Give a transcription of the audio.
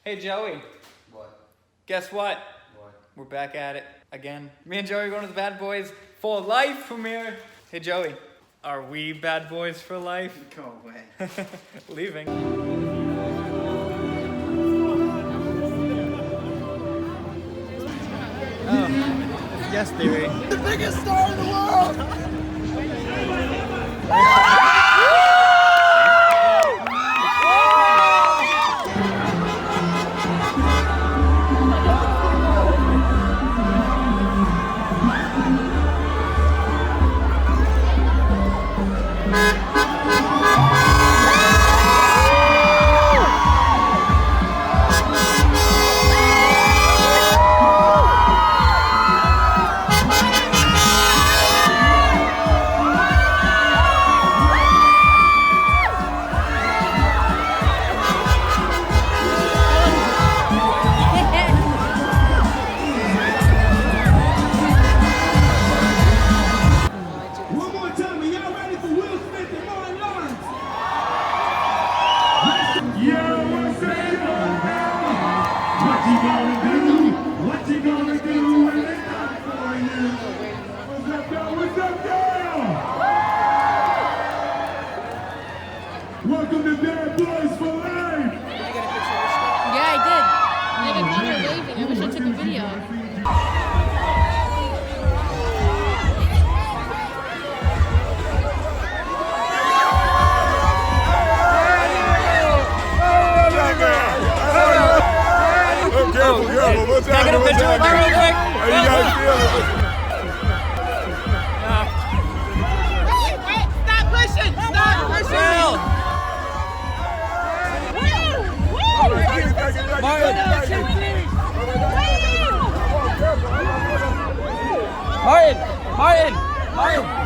Hey Joey. What? Guess what? What? We're back at it again. Me and Joey are going to the Bad Boys for Life premiere. Hey Joey, are we bad boys for life? Go away. Leaving. Oh, yes, theory. The biggest star in the world! Welcome to Bad Boys for Life! Yeah, I did. Like, I caught her waving. I wish I took a video. Can I get a picture with you real quick? How you guys feeling? Wait, stop pushing! Stop pushing! Martin!